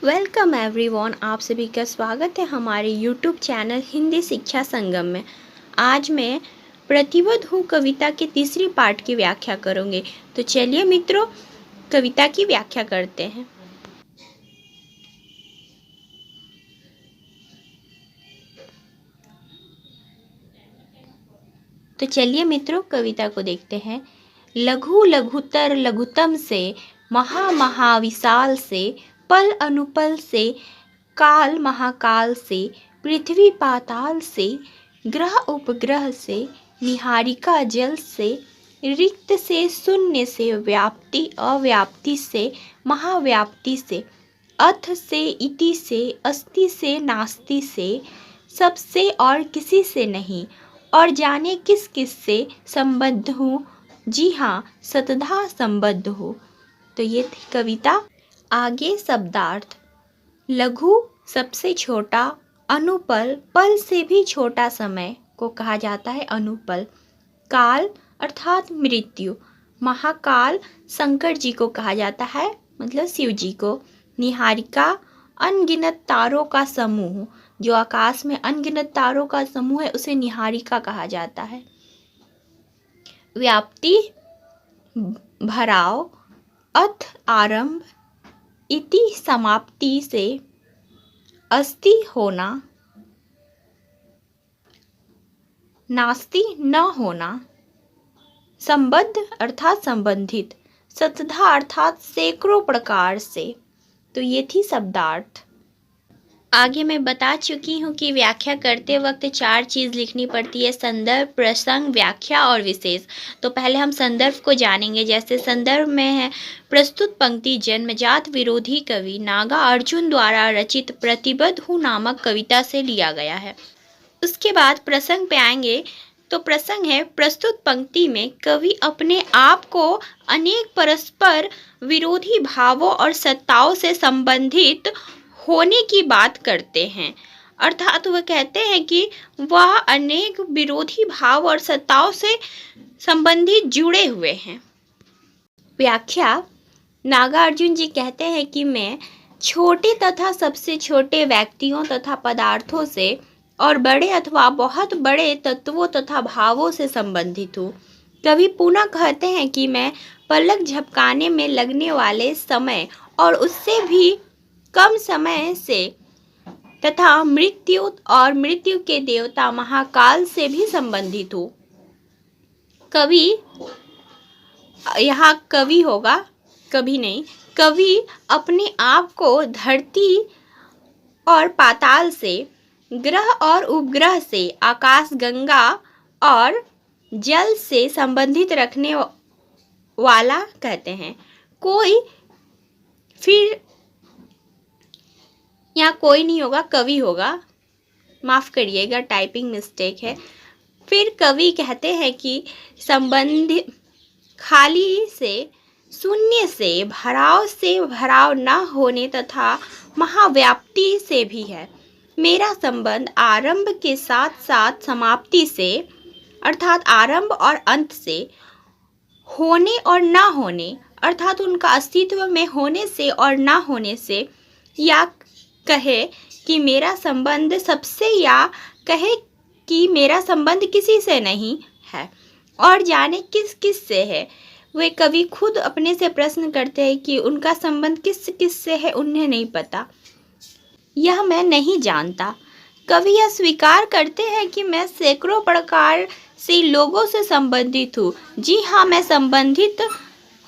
Welcome everyone, आप सभी का स्वागत है हमारे यूट्यूब चैनल हिंदी शिक्षा संगम में। आज मैं प्रतिबद्ध हूँ कविता के तीसरी पार्ट की व्याख्या करूँगी। तो चलिए मित्रों, कविता की व्याख्या करते हैं। तो चलिए मित्रों, कविता को देखते हैं। लघु लघुतर लघुतम से, महा महाविशाल से, पल अनुपल से, काल महाकाल से, पृथ्वी पाताल से, ग्रह उपग्रह से, निहारिका जल से, रिक्त से शून्य से, व्याप्ति अव्याप्ति से, महाव्याप्ति से, अथ से, इति से, अस्ति से, नास्ति से, सबसे और किसी से नहीं, और जाने किस किस से संबद्ध हूँ। जी हाँ, सतधा संबद्ध हूँ। तो ये थी कविता। आगे शब्दार्थ। लघु सबसे छोटा, अनुपल पल से भी छोटा समय को कहा जाता है अनुपल। काल अर्थात मृत्यु, महाकाल शंकर जी को कहा जाता है, मतलब शिव जी को। निहारिका अनगिनत तारों का समूह, जो आकाश में अनगिनत तारों का समूह है उसे निहारिका कहा जाता है। व्याप्ति भराव, अथ आरंभ, इति समाप्ति से, अस्ति होना, नास्ति न होना, संबद्ध अर्थात संबंधित, शतधा अर्थात सैकड़ों प्रकार से। तो ये थी शब्दार्थ। आगे मैं बता चुकी हूँ कि व्याख्या करते वक्त 4 चीज़ लिखनी पड़ती है: संदर्भ, प्रसंग, व्याख्या और विशेष। तो पहले हम संदर्भ को जानेंगे। जैसे संदर्भ में है प्रस्तुत पंक्ति जन्मजात विरोधी कवि नागा अर्जुन द्वारा रचित प्रतिबद्ध हूँ नामक कविता से लिया गया है। उसके बाद प्रसंग पे आएंगे। तो प्रसंग है प्रस्तुत पंक्ति में कवि अपने आप को अनेक परस्पर विरोधी भावों और सत्ताओं से संबंधित होने की बात करते हैं। अर्थात वह कहते हैं कि वह अनेक विरोधी भाव और सत्ताओं से संबंधित जुड़े हुए हैं। व्याख्या। नागार्जुन जी कहते हैं कि मैं छोटे तथा सबसे छोटे व्यक्तियों तथा पदार्थों से और बड़े अथवा बहुत बड़े तत्वों तथा भावों से संबंधित हूँ। कवि पुनः कहते हैं कि मैं पलक झपकाने में लगने वाले समय और उससे भी कम समय से तथा मृत्यु और मृत्यु के देवता महाकाल से भी संबंधित हूँ। कवि, यहाँ कवि होगा, कभी नहीं, कवि अपने आप को धरती और पाताल से, ग्रह और उपग्रह से, आकाश गंगा और जल से संबंधित रखने वाला कहते हैं। कोई, फिर यहाँ कोई नहीं होगा, कवि होगा, माफ़ करिएगा, टाइपिंग मिस्टेक है। फिर कवि कहते हैं कि संबंध खाली से, शून्य से, भराव न होने तथा महाव्याप्ति से भी है। मेरा संबंध आरंभ के साथ साथ समाप्ति से, अर्थात आरंभ और अंत से, होने और न होने, अर्थात उनका अस्तित्व में होने से और न होने से, या कहे कि मेरा संबंध सबसे, या कहे कि मेरा संबंध किसी से नहीं है, और जाने किस किस से है। वे कवि खुद अपने से प्रश्न करते हैं कि उनका संबंध किस किस से है, उन्हें नहीं पता, यह मैं नहीं जानता। कवि यह स्वीकार करते हैं कि मैं सैकड़ों प्रकार से लोगों से संबंधित हूँ। जी हाँ, मैं संबंधित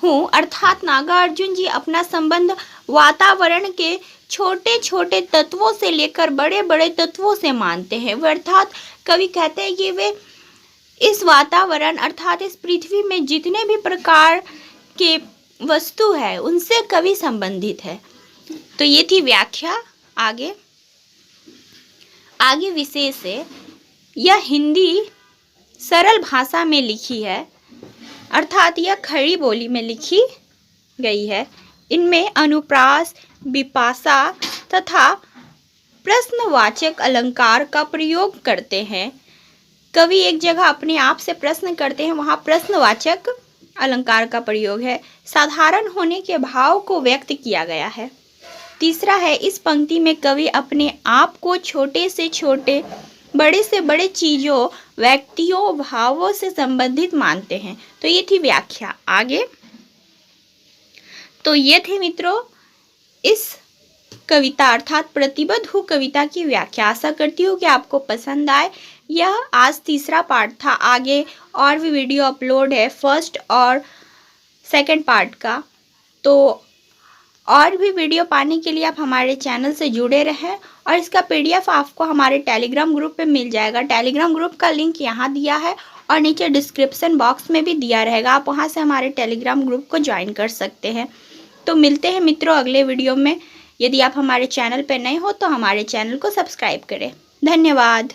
हूँ, अर्थात नागार्जुन जी अपना संबंध वातावरण के छोटे छोटे तत्वों से लेकर बड़े बड़े तत्वों से मानते हैं। वे अर्थात कवि कहते हैं कि वे इस वातावरण अर्थात इस पृथ्वी में जितने भी प्रकार के वस्तु है उनसे कवि संबंधित है। तो ये थी व्याख्या। आगे विशेष है। यह हिंदी सरल भाषा में लिखी है, अर्थात यह खड़ी बोली में लिखी गई है। इनमें अनुप्रास, विपाशा तथा प्रश्नवाचक अलंकार का प्रयोग करते हैं। कवि एक जगह अपने आप से प्रश्न करते हैं, वहाँ प्रश्नवाचक अलंकार का प्रयोग है। साधारण होने के भाव को व्यक्त किया गया है। तीसरा है, इस पंक्ति में कवि अपने आप को छोटे से छोटे, बड़े से बड़े चीजों, व्यक्तियों, भावों से संबंधित मानते हैं। तो ये थी व्याख्या। आगे तो ये थे मित्रों इस कविता अर्थात प्रतिबद्ध हूँ कविता की व्याख्या। आशा करती हूँ कि आपको पसंद आए। यह आज तीसरा पार्ट था। आगे और भी वीडियो अपलोड है फर्स्ट और सेकंड पार्ट का। तो और भी वीडियो पाने के लिए आप हमारे चैनल से जुड़े रहें और इसका PDF आपको हमारे टेलीग्राम ग्रुप पे मिल जाएगा। टेलीग्राम ग्रुप का लिंक यहाँ दिया है और नीचे डिस्क्रिप्शन बॉक्स में भी दिया रहेगा। आप वहाँ से हमारे टेलीग्राम ग्रुप को ज्वाइन कर सकते हैं। तो मिलते हैं मित्रों अगले वीडियो में। यदि आप हमारे चैनल पर नए हो तो हमारे चैनल को सब्सक्राइब करें। धन्यवाद।